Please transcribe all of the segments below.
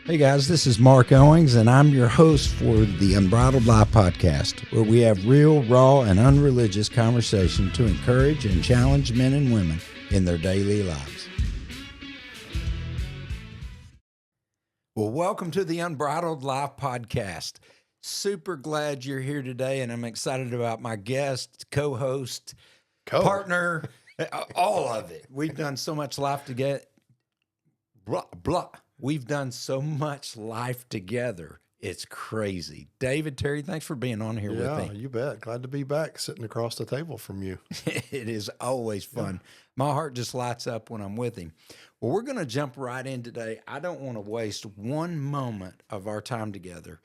Hey guys, this is Marc Owings, and I'm your host for the Unbridled Life Podcast, where we have real, raw, and unreligious conversation to encourage and challenge men and women in their daily lives. Well, welcome to the Unbridled Life Podcast. Super glad you're here today, and I'm excited about my guest, co-host, partner, all of it. We've done so much life together. We've done so much life together. It's crazy. David, Terry, thanks for being on here with me. Yeah, you bet. Glad to be back sitting across the table from you. It is always fun. Yeah. My heart just lights up when I'm with him. Well, we're going to jump right in today. I don't want to waste one moment of our time together.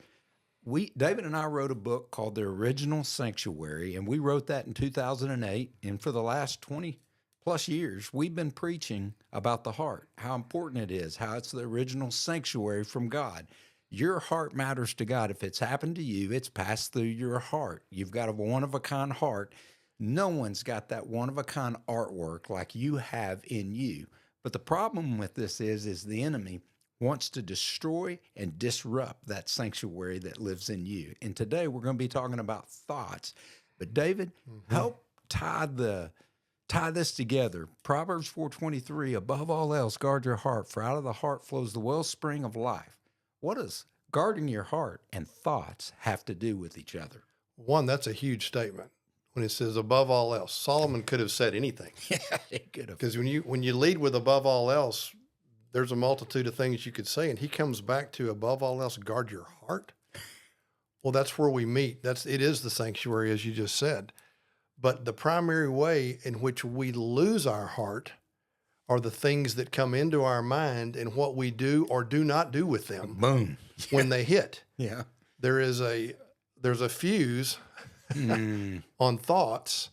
David and I wrote a book called The Original Sanctuary, and we wrote that in 2008. And for the last 20 plus years, we've been preaching about the heart, how important it is, how it's the original sanctuary from God. Your heart matters to God. If it's happened to you, it's passed through your heart. You've got a one-of-a-kind heart. No one's got that one-of-a-kind artwork like you have in you. But the problem with this is the enemy wants to destroy and disrupt that sanctuary that lives in you. And today we're going to be talking about thoughts. But David, help tie this together. Proverbs 4:23, above all else, guard your heart, for out of the heart flows the wellspring of life. What does guarding your heart and thoughts have to do with each other? One, that's a huge statement. When it says above all else, Solomon could have said anything. Yeah, he could have. Because when you lead with above all else, there's a multitude of things you could say, and he comes back to above all else, guard your heart. Well, that's where we meet. It is the sanctuary, as you just said. But the primary way in which we lose our heart are the things that come into our mind and what we do or do not do with them. Boom. When they hit. Yeah. There's a fuse on thoughts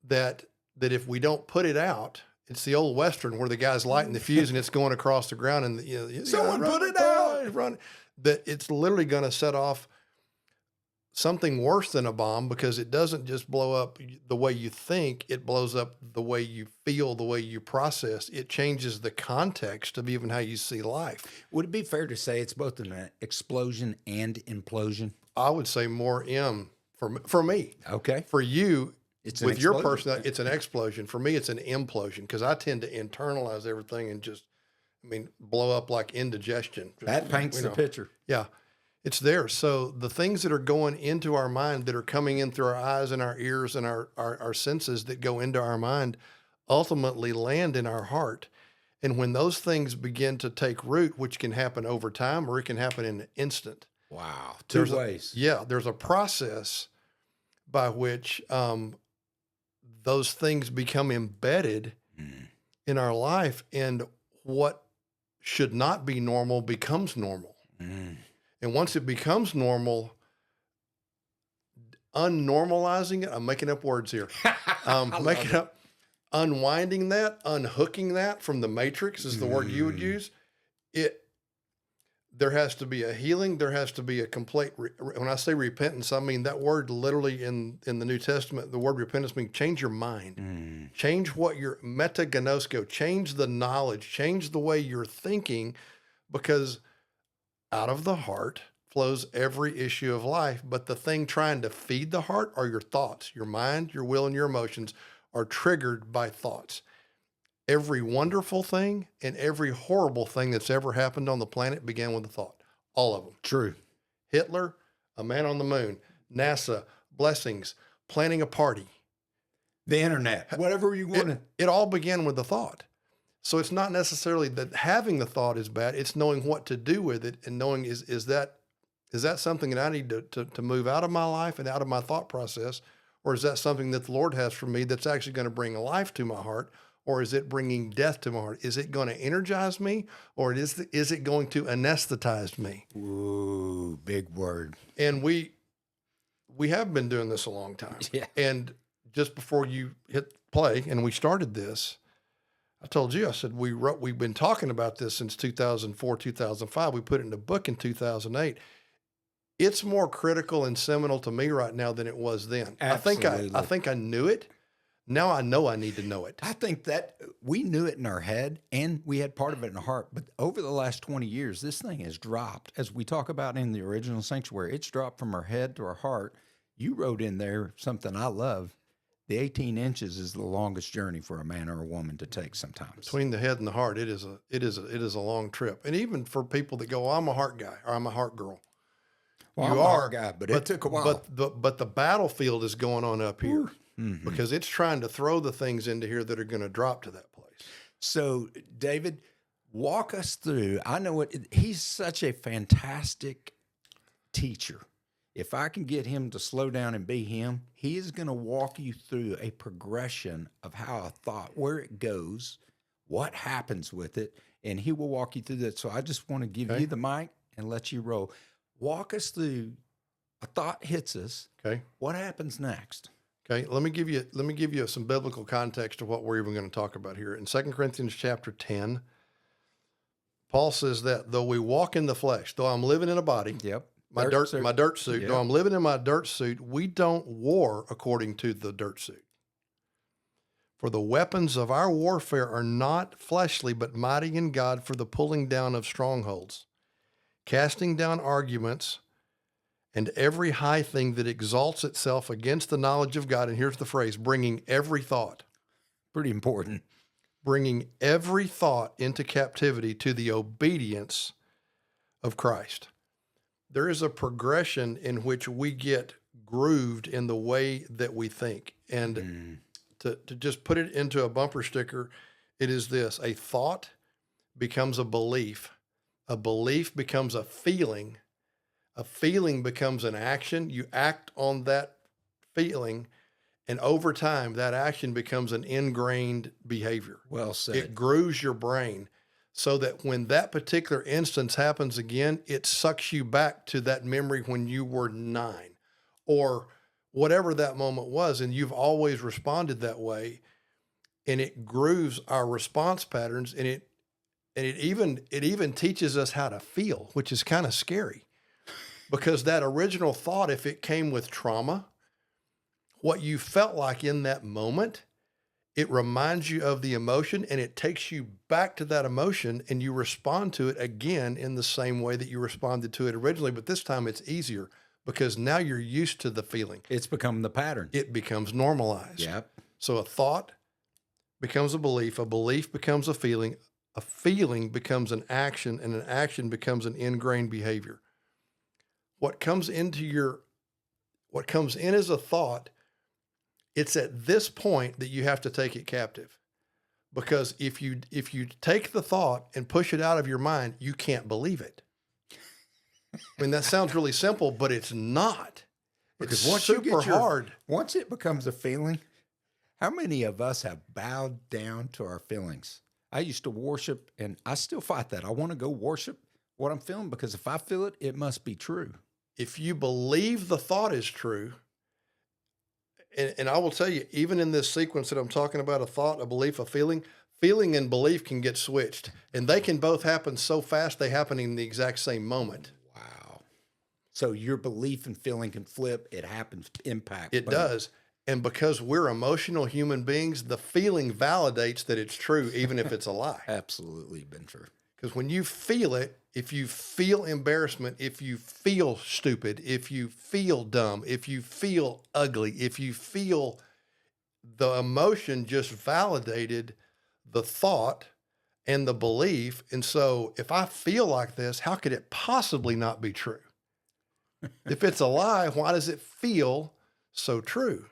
that if we don't put it out, it's the old Western where the guy's lighting the fuse and it's going across the ground and someone put it out. Run. That it's literally going to set off something worse than a bomb, because it doesn't just blow up the way you think, it blows up the way you feel, the way you process. It changes the context of even how you see life. Would it be fair to say it's both an explosion and implosion? I would say more M for me. Okay. For you, it's with your personality, it's an explosion. For me, it's an implosion, because I tend to internalize everything and just, blow up like indigestion. That paints the picture. Yeah. It's there. So the things that are going into our mind, that are coming in through our eyes and our ears and our senses that go into our mind, ultimately land in our heart. And when those things begin to take root, which can happen over time or it can happen in an instant. Wow. Two ways. There's a process by which those things become embedded in our life, and what should not be normal becomes normal. And once it becomes normal, unnormalizing it, I'm making up words here, unwinding that, unhooking that from the matrix is the word you would use. There has to be a healing. There has to be a complete, when I say repentance, I mean that word literally in the New Testament, the word repentance means change your mind, change what you're metagnosko, change the knowledge, change the way you're thinking, because out of the heart flows every issue of life. But the thing trying to feed the heart are your thoughts. Your mind, your will, and your emotions are triggered by thoughts. Every wonderful thing and every horrible thing that's ever happened on the planet began with a thought. All of them. True. Hitler, a man on the moon, NASA, blessings, planning a party. The internet, whatever you want. It all began with a thought. So it's not necessarily that having the thought is bad. It's knowing what to do with it, and knowing is that something that I need to move out of my life and out of my thought process, or is that something that the Lord has for me that's actually going to bring life to my heart, or is it bringing death to my heart? Is it going to energize me, or is it going to anesthetize me? Ooh, big word. And we have been doing this a long time. Yeah. And just before you hit play and we started this, I told you, I said, we've been talking about this since 2004, 2005. We put it in a book in 2008. It's more critical and seminal to me right now than it was then. Absolutely. I think I knew it, Now I know I need to know it. I think that we knew it in our head and we had part of it in our heart. But over the last 20 years, this thing has dropped. As we talk about in the original sanctuary, it's dropped from our head to our heart. You wrote in there something I love. The 18 inches is the longest journey for a man or a woman to take sometimes. Between the head and the heart, it is a long trip. And even for people that go, I'm a heart guy or I'm a heart girl. Well, I'm a heart guy, but it took a while. But the battlefield is going on up here because it's trying to throw the things into here that are going to drop to that place. So, David, walk us through. I know he's such a fantastic teacher. If I can get him to slow down and be him, he is going to walk you through a progression of how a thought, where it goes, what happens with it, and he will walk you through that. So I just want to give you the mic and let you roll. Walk us through. A thought hits us. Okay. What happens next? Okay. Let me give you some biblical context to what we're even going to talk about here. In 2 Corinthians chapter 10, Paul says that though we walk in the flesh, though I'm living in a body, my dirt suit, though I'm living in my dirt suit, we don't war according to the dirt suit. For the weapons of our warfare are not fleshly, but mighty in God for the pulling down of strongholds, casting down arguments and every high thing that exalts itself against the knowledge of God. And here's the phrase, bringing every thought. Pretty important. Bringing every thought into captivity to the obedience of Christ. There is a progression in which we get grooved in the way that we think. And to just put it into a bumper sticker, it is this: a thought becomes a belief becomes a feeling becomes an action. You act on that feeling, and over time, that action becomes an ingrained behavior. Well said. It grooves your brain so that when that particular instance happens again, it sucks you back to that memory when you were 9 or whatever that moment was, and you've always responded that way, and it grooves our response patterns, and it even teaches us how to feel, which is kind of scary. Because that original thought, if it came with trauma, what you felt like in that moment, it reminds you of the emotion and it takes you back to that emotion and you respond to it again in the same way that you responded to it originally. But this time it's easier because now you're used to the feeling. It's become the pattern. It becomes normalized. Yep. So a thought becomes a belief becomes a feeling becomes an action, and an action becomes an ingrained behavior. What comes in as a thought, it's at this point that you have to take it captive. Because if you take the thought and push it out of your mind, you can't believe it. I mean, that sounds really simple, but it's not. Because it's super hard. Once it becomes a feeling, how many of us have bowed down to our feelings? I used to worship, and I still fight that. I want to go worship what I'm feeling because if I feel it, it must be true. If you believe the thought is true, and I will tell you, even in this sequence that I'm talking about, a thought, a belief, a feeling and belief can get switched. And they can both happen so fast, they happen in the exact same moment. Wow. So your belief and feeling can flip. It happens, impact. It does. And because we're emotional human beings, the feeling validates that it's true, even if it's a lie. Absolutely been true. Because when you feel it, if you feel embarrassment, if you feel stupid, if you feel dumb, if you feel ugly, if you feel the emotion just validated the thought and the belief. And so if I feel like this, how could it possibly not be true? If it's a lie, why does it feel so true?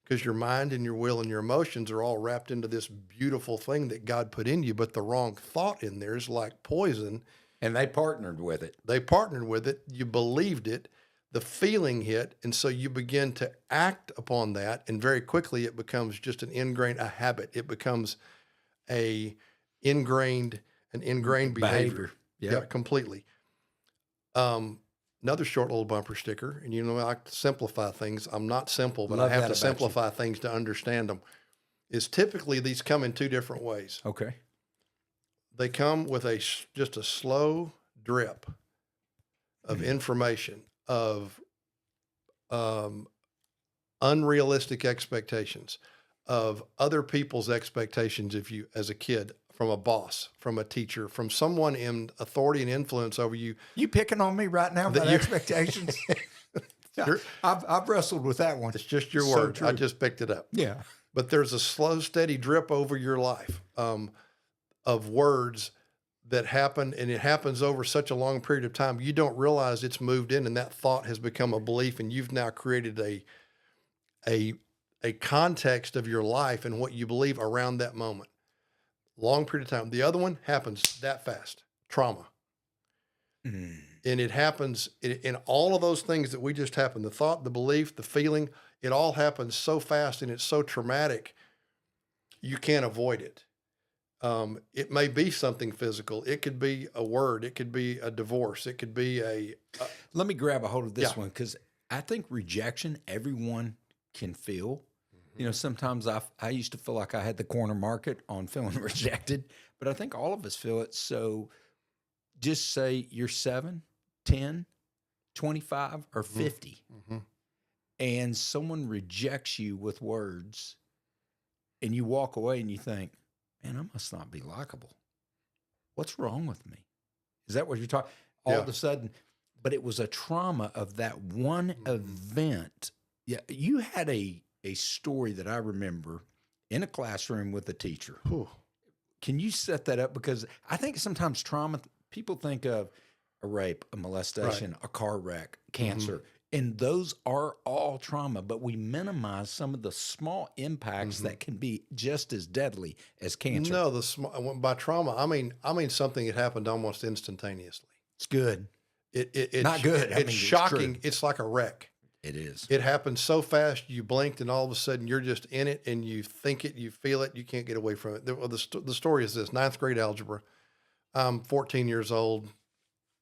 Because your mind and your will and your emotions are all wrapped into this beautiful thing that God put in you, but the wrong thought in there is like poison. And they partnered with it. They partnered with it. You believed it. The feeling hit. And so you begin to act upon that. And very quickly it becomes just a habit. It becomes an ingrained behavior. Yeah, completely. Another short little bumper sticker, and I like to simplify things. I'm not simple, but I have to simplify things to understand them, is typically these come in two different ways. Okay. They come with just a slow drip of information, of unrealistic expectations, of other people's expectations of you as a kid, from a boss, from a teacher, from someone in authority and influence over you. You picking on me right now about expectations? Yeah, I've wrestled with that one. It's just your So word. I true. just picked it up. Yeah. But there's a slow, steady drip over your life of words that happen, and it happens over such a long period of time. You don't realize it's moved in, and that thought has become a belief, and you've now created a context of your life and what you believe around that moment. Long period of time. The other one happens that fast. Trauma. Mm. And it happens in all of those things that we just happened. The thought, the belief, the feeling, it all happens so fast and it's so traumatic, you can't avoid it. It may be something physical. It could be a word. It could be a divorce. It could be Let me grab a hold of this one, because I think rejection, everyone can feel. You know, sometimes I used to feel like I had the corner market on feeling rejected, but I think all of us feel it. So just say you're 7, 10, 25, or 50, and someone rejects you with words, and you walk away and you think, man, I must not be likable. What's wrong with me? Is that what you're talking? All of a sudden, but it was a trauma of that one event. Yeah, you had a story that I remember in a classroom with a teacher. Whew. Can you set that up? Because I think sometimes trauma, people think of a rape, a molestation, a car wreck, cancer, and those are all trauma, but we minimize some of the small impacts that can be just as deadly as cancer. No, by trauma, I mean something that happened almost instantaneously. It's good. It's Not good. It's shocking. It's like a wreck. It is. It happens so fast, you blinked, and all of a sudden you're just in it, and you think it, you feel it, you can't get away from it. The story is this: 9th grade algebra. I'm 14 years old,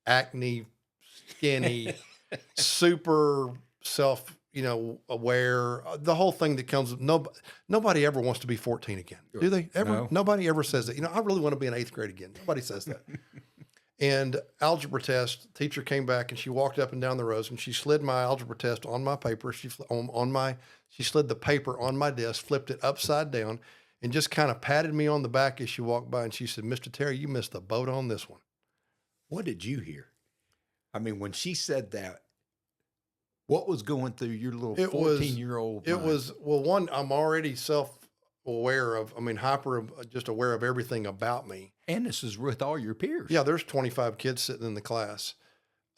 acne, skinny, super aware. The whole thing that comes. Nobody ever wants to be 14 again, do they? Ever? No. Nobody ever says that. I really want to be in 8th grade again. Nobody says that. And algebra test, teacher came back and she walked up and down the rows and she slid my algebra test on my paper. She slid the paper on my desk, flipped it upside down, and just kind of patted me on the back as she walked by. And she said, "Mr. Terry, you missed the boat on this one." What did you hear? I mean, when she said that, what was going through your little 14-year-old mind? It was, well, one, I'm already self-aware of, just aware of everything about me. And this is with all your peers. Yeah, there's 25 kids sitting in the class.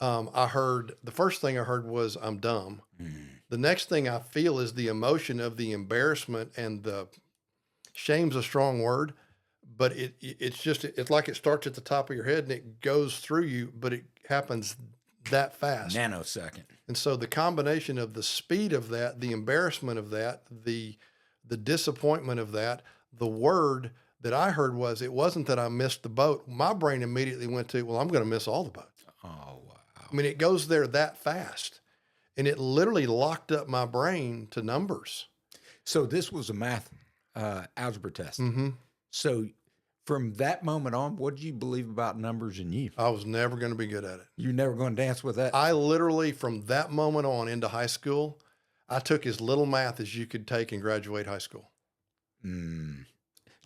The first thing I heard was, "I'm dumb." The next thing I feel is the emotion of the embarrassment, and the shame's a strong word, but it's like it starts at the top of your head and it goes through you, but it happens that fast. Nanosecond. And so the combination of the speed of that, the embarrassment of that, the disappointment of that, the word that I heard was, it wasn't that I missed the boat. My brain immediately went to, well, I'm going to miss all the boats. Oh, wow. I mean, it goes there that fast. And it literally locked up my brain to numbers. So this was a math algebra test. So from that moment on, what did you believe about numbers and you? I was never going to be good at it. You're never going to dance with that? I literally, from that moment on into high school, I took as little math as you could take and graduate high school.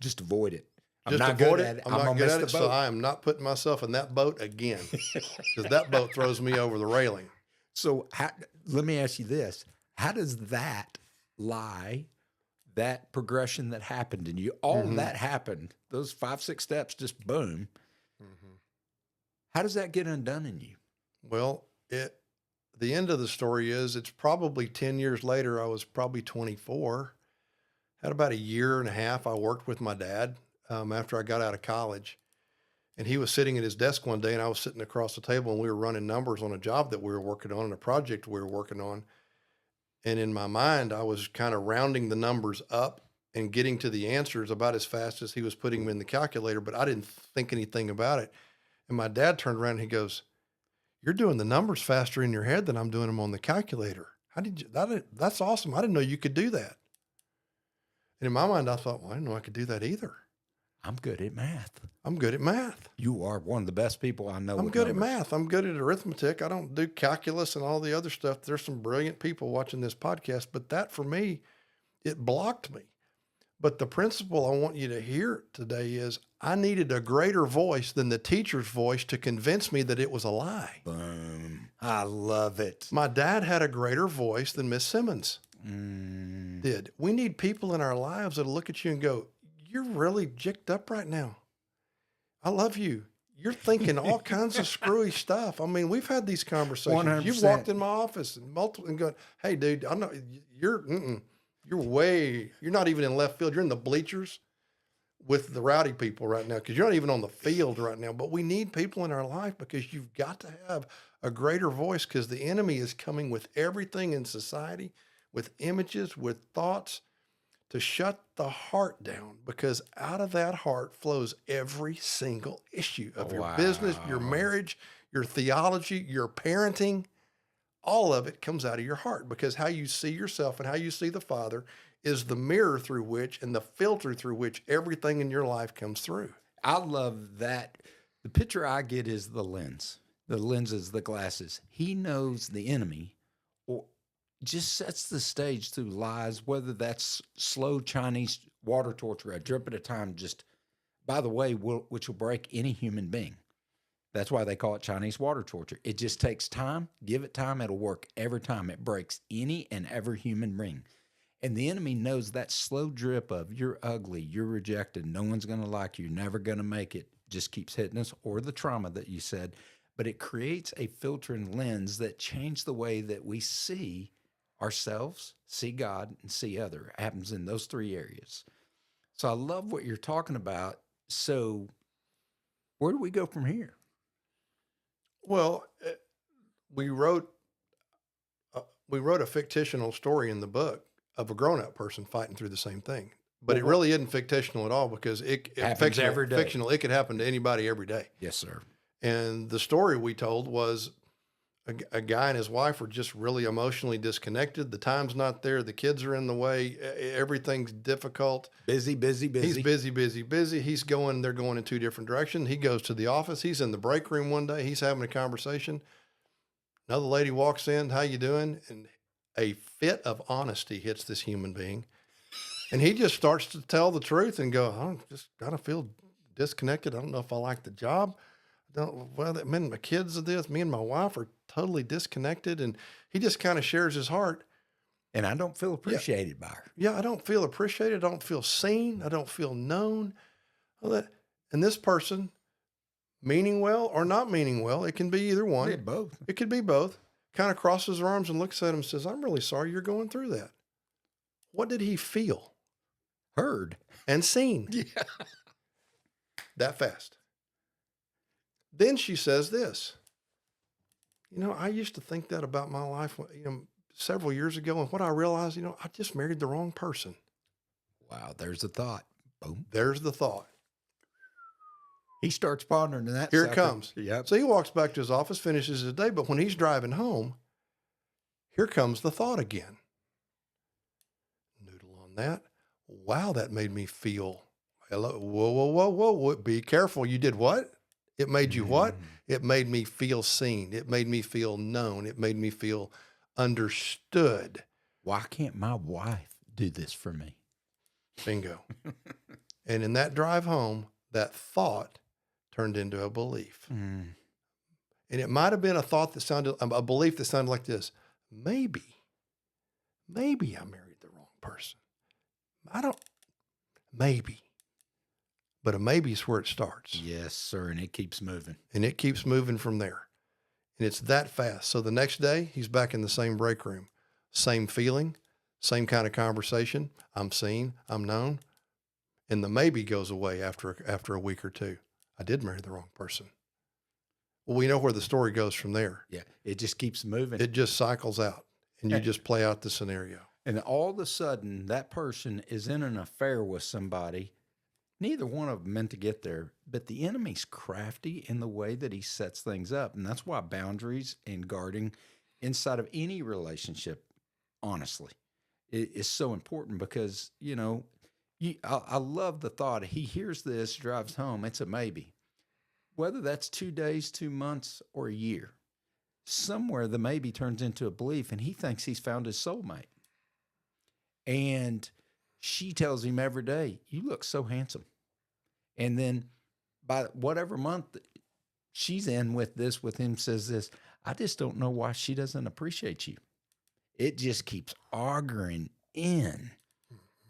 Just avoid it. I'm not good at it, so I am not putting myself in that boat again, because that boat throws me over the railing. So let me ask you this. How does that progression that happened in you, all of that happened, those 5, 6 steps, just boom. How does that get undone in you? Well, the end of the story is, it's probably 10 years later. I was probably 24. Had about a year and a half. I worked with my dad after I got out of college, and he was sitting at his desk one day, and I was sitting across the table, and we were running numbers on a job that we were working on and a project we were working on. And in my mind, I was kind of rounding the numbers up and getting to the answers about as fast as he was putting them in the calculator, but I didn't think anything about it. And my dad turned around and he goes, "You're doing the numbers faster in your head than I'm doing them on the calculator. How did you, that's awesome. I didn't know you could do that." And in my mind, I thought, well, I didn't know I could do that either. I'm good at math. I'm good at math. You are one of the best people I know. I'm good at math. I'm good at arithmetic. I don't do calculus and all the other stuff. There's some brilliant people watching this podcast, but that for me, it blocked me. But the principle I want you to hear today is I needed a greater voice than the teacher's voice to convince me that it was a lie. Boom. I love it. My dad had a greater voice than Miss Simmons did. We need people in our lives that'll look at you and go, you're really jicked up right now. I love you. You're thinking all kinds of screwy stuff. I mean, we've had these conversations. 100%. You've walked in my office and going, hey, dude, I know you're not even in left field. You're in the bleachers with the rowdy people right now because you're not even on the field right now. But we need people in our life because you've got to have a greater voice because the enemy is coming with everything in society, with images, with thoughts, to shut the heart down, because out of that heart flows every single issue of your business, your marriage, your theology, your parenting. All of it comes out of your heart, because how you see yourself and how you see the Father is the mirror through which and the filter through which everything in your life comes through. I love that. The picture I get is the lens. The lenses, the glasses. He knows the enemy, or just sets the stage through lies, whether that's slow Chinese water torture, a drip at a time, just, by the way, which will break any human being. That's why they call it Chinese water torture. It just takes time. Give it time. It'll work every time. It breaks any and every human being. And the enemy knows that slow drip of you're ugly, you're rejected, no one's going to like you, never going to make it, just keeps hitting us, or the trauma that you said. But it creates a filtering lens that changes the way that we see ourselves, see God, and see other. It happens in those three areas. So I love what you're talking about. So where do we go from here? Well, we wrote a fictional story in the book of a grown-up person fighting through the same thing. But it really isn't fictional at all, because it happens every day. Fictional, it could happen to anybody every day. Yes, sir. And the story we told was a guy and his wife are just really emotionally disconnected. The time's not there. The kids are in the way. Everything's difficult. Busy. He's busy. They're going in two different directions. He goes to the office. He's in the break room one day. He's having a conversation. Another lady walks in. How you doing? And a fit of honesty hits this human being. And he just starts to tell the truth and go, I just kind of feel disconnected. I don't know if I like the job. My kids are this. Me and my wife are totally disconnected. And he just kind of shares his heart. And I don't feel appreciated by her. Yeah, I don't feel appreciated. I don't feel seen. I don't feel known. And this person, meaning well or not meaning well, it can be either one. Yeah, both. It could be both. Kind of crosses her arms and looks at him and says, I'm really sorry you're going through that. What did he feel? Heard. And seen. Yeah. That fast. Then she says this, I used to think that about my life, several years ago. And what I realized, I just married the wrong person. Wow. There's a thought. Boom. There's the thought. He starts pondering that. Here it comes. Yep. So he walks back to his office, finishes his day. But when he's driving home, here comes the thought again. Noodle on that. Wow, that made me feel. Hello. Whoa. Be careful. You did what? It made you what? It made me feel seen. It made me feel known. It made me feel understood. Why can't my wife do this for me? Bingo. And in that drive home, that thought turned into a belief. And it might have been a belief that sounded like this. Maybe I married the wrong person. Maybe. But a maybe is where it starts. Yes, sir. And it keeps moving. And it keeps moving from there. And it's that fast. So the next day, he's back in the same break room. Same feeling, same kind of conversation. I'm seen, I'm known. And the maybe goes away after a week or two. I did marry the wrong person. Well, we know where the story goes from there. Yeah. It just keeps moving. It just cycles out. And you just play out the scenario. And all of a sudden, that person is in an affair with somebody. Neither one of them meant to get there, but the enemy's crafty in the way that he sets things up. And that's why boundaries and guarding inside of any relationship, honestly, is so important, because, I love the thought. He hears this, drives home. It's a maybe. Whether that's 2 days, 2 months, or a year, somewhere the maybe turns into a belief, and he thinks he's found his soulmate. And She tells him every day, "You look so handsome." And then by whatever month she's in with him, says this, "I just don't know why she doesn't appreciate you." It just keeps arguing in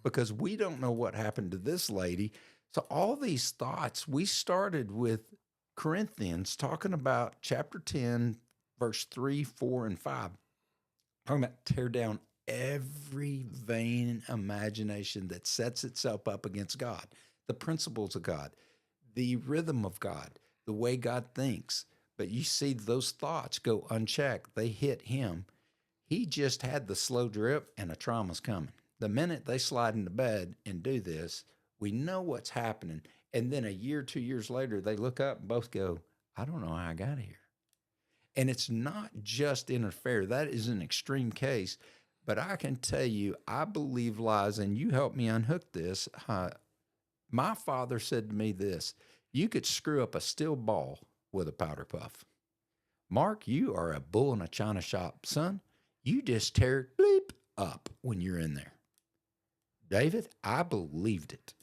because we don't know what happened to this lady. So all these thoughts, we started with Corinthians talking about chapter 10, verse 3, 4, and 5. Talking about tear down every vain imagination that sets itself up against God, the principles of God, the rhythm of God, the way God thinks. But you see those thoughts go unchecked. They hit him. He just had the slow drip and a trauma's coming. The minute they slide into bed and do this, we know what's happening. And then a year, 2 years later, they look up and both go, "I don't know how I got here." And it's not just in an affair. That is an extreme case. But I can tell you, I believe lies, and you help me unhook this. My father said to me this: "You could screw up a steel ball with a powder puff. Mark, you are a bull in a china shop, son. You just tear it bleep up when you're in there." David, I believed it.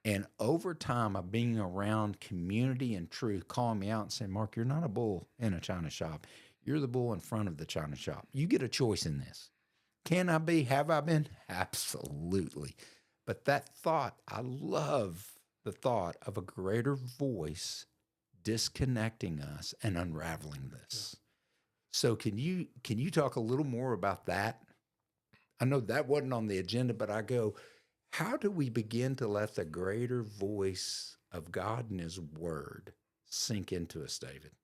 And over time of being around community and truth, calling me out and saying, "Mark, you're not a bull in a china shop. You're the bull in front of the china shop. You get a choice in this. Can I be? Have I been? Absolutely." But that thought, I love the thought of a greater voice disconnecting us and unraveling this. So can you talk a little more about that? I know that wasn't on the agenda, but I go, how do we begin to let the greater voice of God and his word sink into us, David?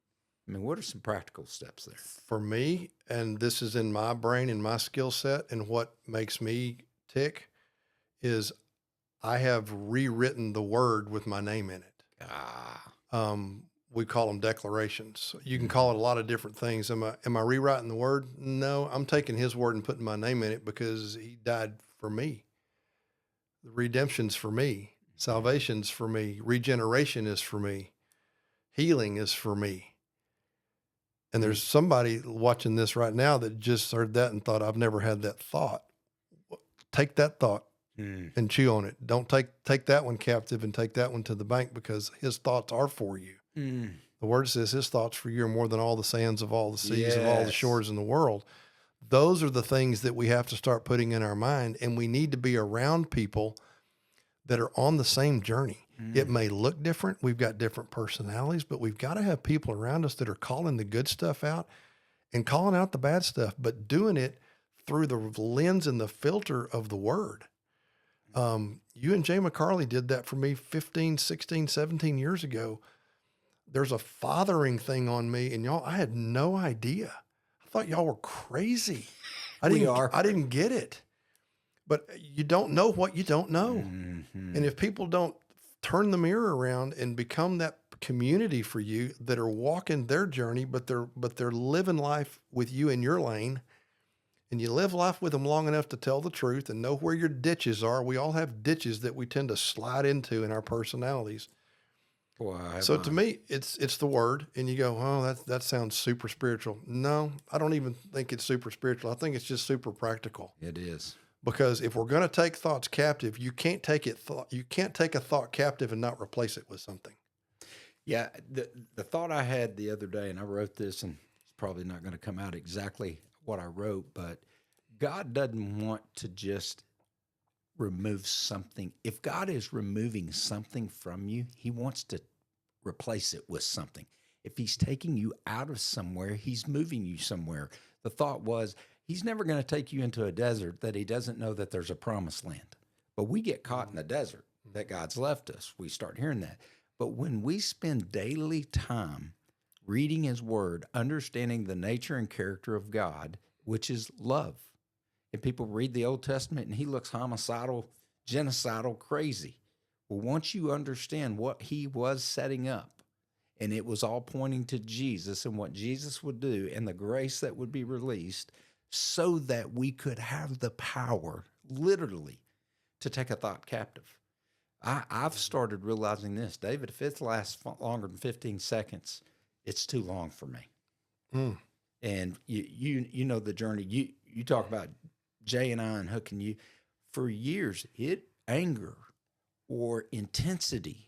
I mean, what are some practical steps there? For me, and this is in my brain and my skill set, and what makes me tick is I have rewritten the word with my name in it. We call them declarations. You can call it a lot of different things. Am I rewriting the word? No, I'm taking his word and putting my name in it because he died for me. The redemption's for me. Salvation's for me. Regeneration is for me. Healing is for me. And there's somebody watching this right now that just heard that and thought, "I've never had that thought." Take that thought and chew on it. Don't take that one captive and take that one to the bank, because his thoughts are for you. The word says his thoughts for you are more than all the sands of all the seas of all the shores in the world. Those are the things that we have to start putting in our mind, and we need to be around people that are on the same journey. It may look different. We've got different personalities, but we've got to have people around us that are calling the good stuff out and calling out the bad stuff, but doing it through the lens and the filter of the word. You and Jay McCarley did that for me 15, 16, 17 years ago. There's a fathering thing on me, and y'all, I had no idea. I thought y'all were crazy. I didn't get it. But you don't know what you don't know. And if people don't turn the mirror around and become that community for you that are walking their journey, but they're living life with you in your lane, and you live life with them long enough to tell the truth and know where your ditches are. We all have ditches that we tend to slide into in our personalities. So to me, it's the word, and you go, "Oh, that sounds super spiritual." No, I don't even think it's super spiritual. I think it's just super practical. It is. Because if we're going to take thoughts captive, you can't take a thought captive and not replace it with something. Yeah, the thought I had the other day, and I wrote this, and it's probably not going to come out exactly what I wrote, but God doesn't want to just remove something. If God is removing something from you, he wants to replace it with something. If he's taking you out of somewhere, he's moving you somewhere. The thought was, he's never going to take you into a desert that he doesn't know that there's a promised land. But we get caught in the desert that God's left us. We start hearing that. But when we spend daily time reading his word, understanding the nature and character of God, which is love, and people read the Old Testament and he looks homicidal, genocidal, crazy. Well, once you understand what he was setting up, and it was all pointing to Jesus and what Jesus would do and the grace that would be released, so that we could have the power, literally, to take a thought captive. I've started realizing this, David, if it lasts longer than 15 seconds, it's too long for me. And you know the journey. You talk about Jay and I and hooking you. for years, anger or intensity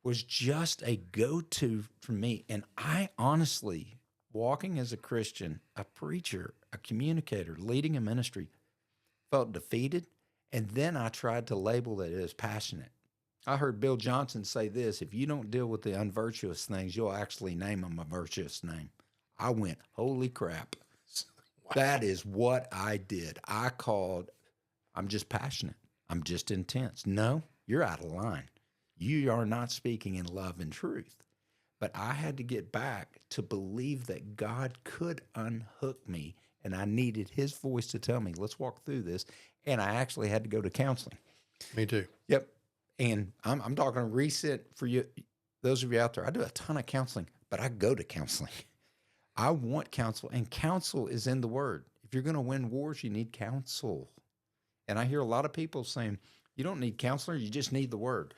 was just a go-to for me. And I honestly, walking as a Christian, a preacher, a communicator, leading a ministry, felt defeated. And then I tried to label it as passionate. I heard Bill Johnson say this: if you don't deal with the unvirtuous things, you'll actually name them a virtuous name. I went, holy crap. Wow. That is what I did. I'm just passionate. I'm just intense. No, you're out of line. You are not speaking in love and truth. But I had to get back to believe that God could unhook me, and I needed his voice to tell me, let's walk through this. And I actually had to go to counseling. Me too. Yep. And I'm talking recent for you, those of you out there. I do a ton of counseling, but I go to counseling. I want counsel, and counsel is in the Word. If you're going to win wars, you need counsel. And I hear a lot of people saying, you don't need counselor, you just need the Word.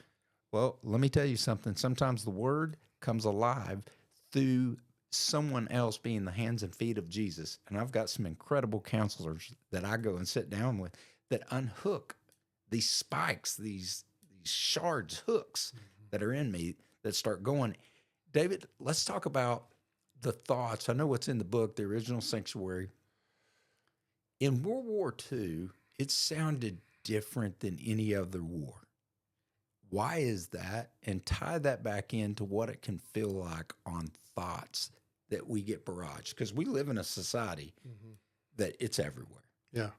Well, let me tell you something. Sometimes the Word comes alive through someone else being the hands and feet of Jesus. And I've got some incredible counselors that I go and sit down with that unhook these spikes, these shards, hooks that are in me that start going. David, let's talk about the thoughts. I know what's in the book, The Original Sanctuary. In World War II, it sounded different than any other war. Why is that? And tie that back into what it can feel like on thoughts that we get barraged. Because we live in a society that it's everywhere. Yeah.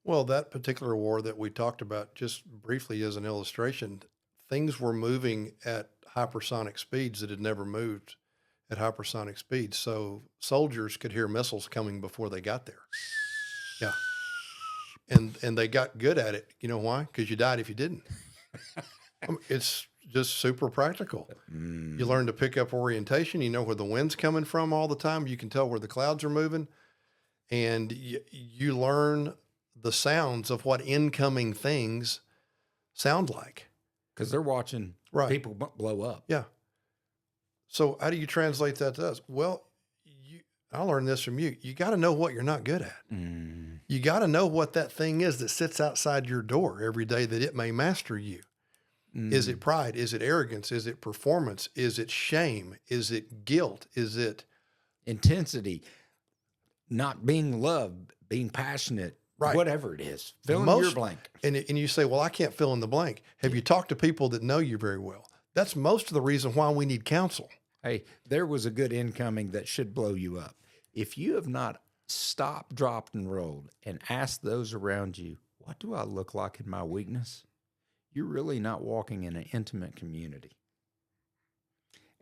Well, that particular war that we talked about just briefly as an illustration, things were moving at hypersonic speeds that had never moved at hypersonic speeds. So soldiers could hear missiles coming before they got there. Yeah. And they got good at it. You know why? Because you died if you didn't. It's just super practical. You learn to pick up orientation. You know where the wind's coming from all the time. You can tell where the clouds are moving. And you learn the sounds of what incoming things sound like. Because they're watching people blow up. Yeah. So how do you translate that to us? Well, I learned this from you. You got to know what you're not good at. You got to know what that thing is that sits outside your door every day that it may master you. Is it pride? Is it arrogance? Is it performance? Is it shame? Is it guilt? Is it intensity? Not being loved, being passionate, whatever it is. Fill in your blank. And you say, well, I can't fill in the blank. Have you talked to people that know you very well? That's most of the reason why we need counsel. Hey, there was a good incoming that should blow you up. If you have not stopped, dropped, and rolled and asked those around you, what do I look like in my weakness? You're really not walking in an intimate community.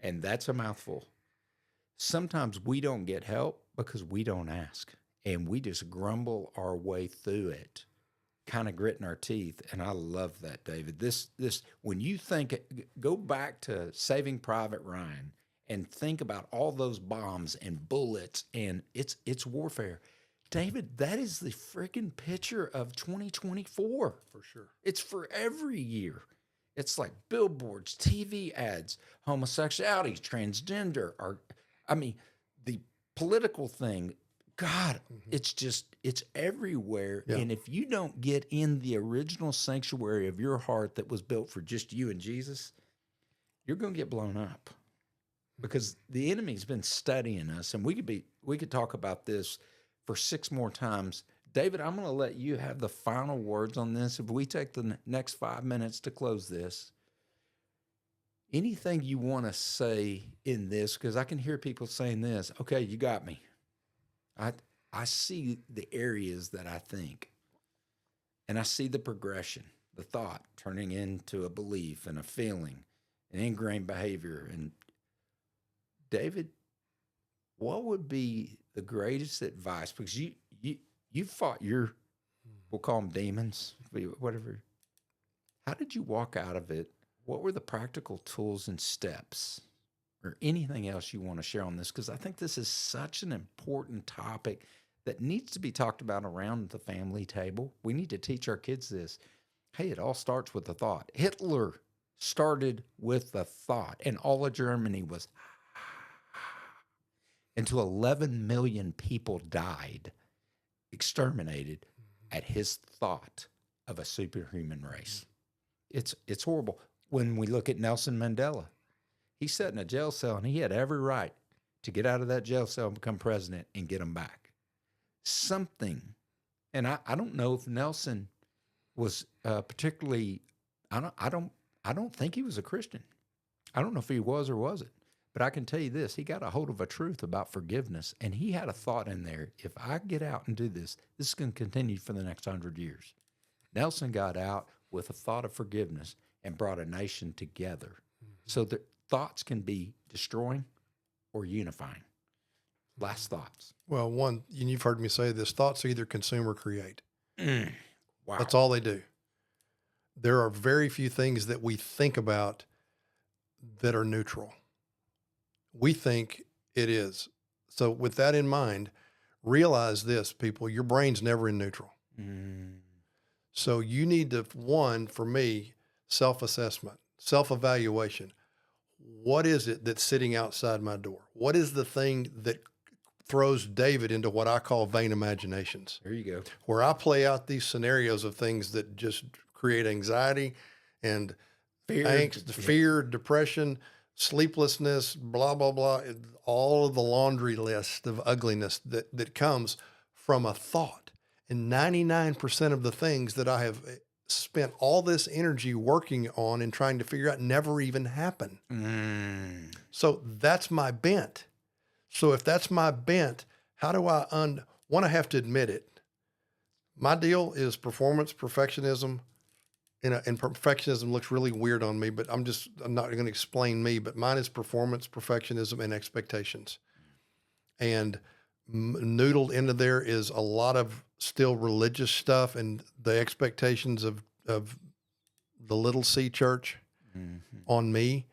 And that's a mouthful. Sometimes we don't get help because we don't ask. And we just grumble our way through it, kind of gritting our teeth. And I love that, David. This when you think, go back to Saving Private Ryan and think about all those bombs and bullets, and it's warfare. David, that is the freaking picture of 2024. For sure. It's for every year. It's like billboards, TV ads, homosexuality, transgender, the political thing. God, it's everywhere. Yeah. And if you don't get in the original sanctuary of your heart that was built for just you and Jesus, you're going to get blown up. Because the enemy's been studying us, and we could talk about this for 6 more times. David, I'm going to let you have the final words on this. If we take the next 5 minutes to close this, anything you want to say in this, because I can hear people saying this, okay, you got me. I see the areas that I think, and I see the progression, the thought turning into a belief and a feeling, an ingrained behavior. And David, what would be the greatest advice? Because you fought we'll call them demons, whatever. How did you walk out of it? What were the practical tools and steps, or anything else you want to share on this? Because I think this is such an important topic that needs to be talked about around the family table. We need to teach our kids this. Hey, it all starts with a thought. Hitler started with a thought, and all of Germany was, until 11 million people died, exterminated at his thought of a superhuman race. It's horrible. When we look at Nelson Mandela, he sat in a jail cell and he had every right to get out of that jail cell and become president and get him back. Something, and I don't know if Nelson was particularly. I don't think he was a Christian. I don't know if he was or wasn't. But I can tell you this, he got a hold of a truth about forgiveness, and he had a thought in there, if I get out and do this, this is going to continue for the next 100 years. Nelson got out with a thought of forgiveness and brought a nation together. So that thoughts can be destroying or unifying. Last thoughts. Well, one, and you've heard me say this, thoughts either consume or create. Wow. That's all they do. There are very few things that we think about that are neutral. We think it is. So with that in mind, realize this, people, your brain's never in neutral. So you need to, one, for me, self-assessment, self-evaluation. What is it that's sitting outside my door? What is the thing that throws David into what I call vain imaginations? There you go. Where I play out these scenarios of things that just create anxiety and angst, fear, depression, sleeplessness, blah, blah, blah, all of the laundry list of ugliness that comes from a thought. And 99% of the things that I have spent all this energy working on and trying to figure out never even happen. So that's my bent. So if that's my bent, how do I one, I have to admit it. My deal is performance, perfectionism, and perfectionism looks really weird on me, but I'm not going to explain me, but mine is performance, perfectionism, and expectations. And noodled into there is a lot of still religious stuff and the expectations of the little C church on me.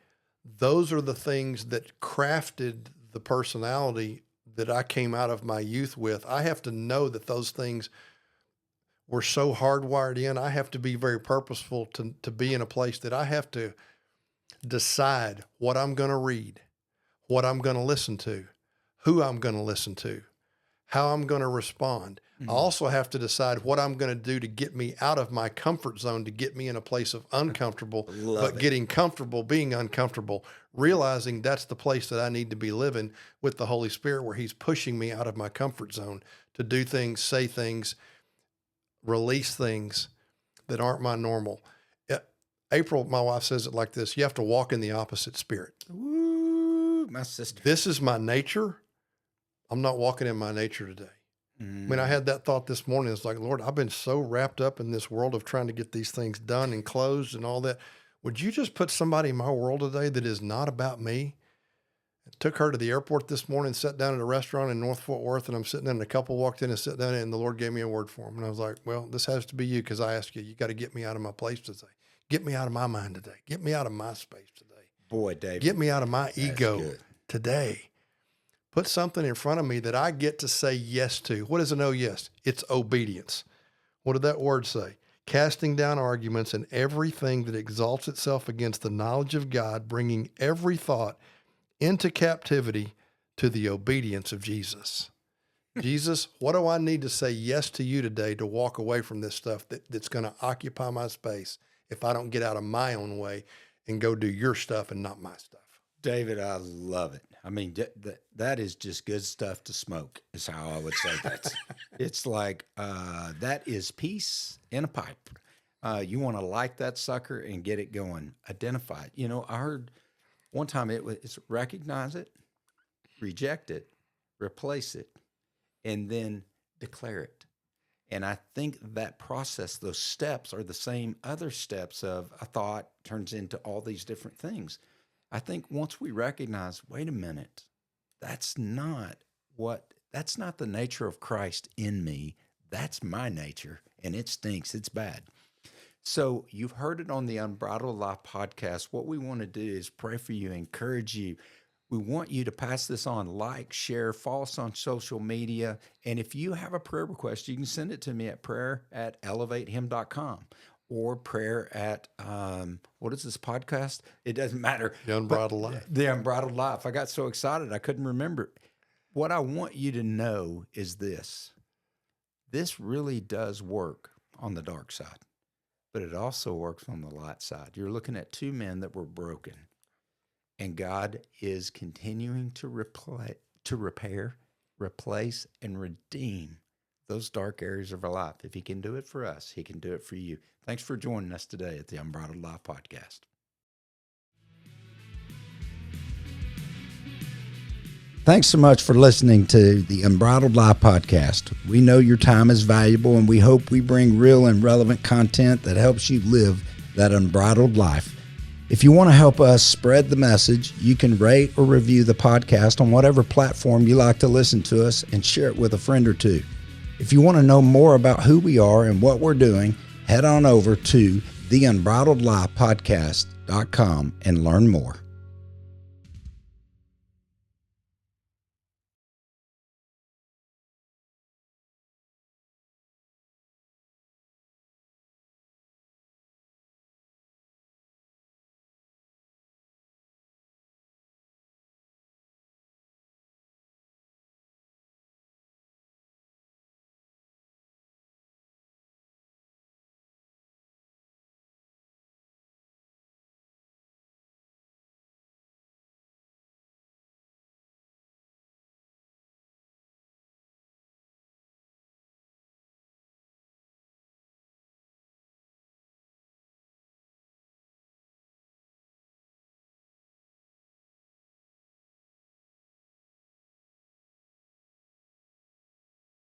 Those are the things that crafted the personality that I came out of my youth with. I have to know that those things were so hardwired in. I have to be very purposeful to be in a place that I have to decide what I'm going to read, what I'm going to listen to, who I'm going to listen to, how I'm going to respond. I also have to decide what I'm going to do to get me out of my comfort zone, to get me in a place of uncomfortable, getting comfortable, being uncomfortable, realizing that's the place that I need to be living with the Holy Spirit, where he's pushing me out of my comfort zone to do things, say things, release things that aren't my normal. April, my wife, says it like this: you have to walk in the opposite spirit. Ooh, my sister. This is my nature. I'm not walking in my nature today. I mean, I had that thought this morning. It's like, Lord, I've been so wrapped up in this world of trying to get these things done and closed and all that. Would you just put somebody in my world today that is not about me? I took her to the airport this morning, sat down at a restaurant in North Fort Worth, and I'm sitting there, and a couple walked in and sat down, and the Lord gave me a word for them. And I was like, well, this has to be you, because I asked you, you got to get me out of my place today. Get me out of my mind today. Get me out of my space today. Boy, David. Get me out of my ego today. Put something in front of me that I get to say yes to. What is a no yes? It's obedience. What did that word say? Casting down arguments and everything that exalts itself against the knowledge of God, bringing every thought into captivity to the obedience of Jesus. Jesus, what do I need to say yes to you today to walk away from this stuff that's going to occupy my space if I don't get out of my own way and go do your stuff and not my stuff? David, I love it. I mean, that is just good stuff to smoke, is how I would say that. It's like, that is peace in a pipe. You want to light that sucker and get it going. Identify it. You know, I heard one time it's recognize it, reject it, replace it, and then declare it. And I think that process, those steps are the same other steps of a thought turns into all these different things. I think once we recognize, wait a minute, that's not the nature of Christ in me. That's my nature, and it stinks. It's bad. So you've heard it on the Unbridled Life Podcast. What we want to do is pray for you, encourage you. We want you to pass this on, like, share, follow us on social media. And if you have a prayer request, you can send it to me at prayer@ElevateHim.com. or prayer at, what is this podcast? It doesn't matter. The Unbridled Life. The Unbridled Life. I got so excited I couldn't remember. What I want you to know is this. this really does work on the dark side, but it also works on the light side. You're looking at two men that were broken, and God is continuing to repair, replace, and redeem those dark areas of our life. If he can do it for us, he can do it for you. Thanks for joining us today at the Unbridled Life Podcast. Thanks so much for listening to the Unbridled Life Podcast. We know your time is valuable, and we hope we bring real and relevant content that helps you live that unbridled life. If you want to help us spread the message, you can rate or review the podcast on whatever platform you like to listen to us and share it with a friend or two. If you want to know more about who we are and what we're doing, head on over to theunbridledlifepodcast.com and learn more.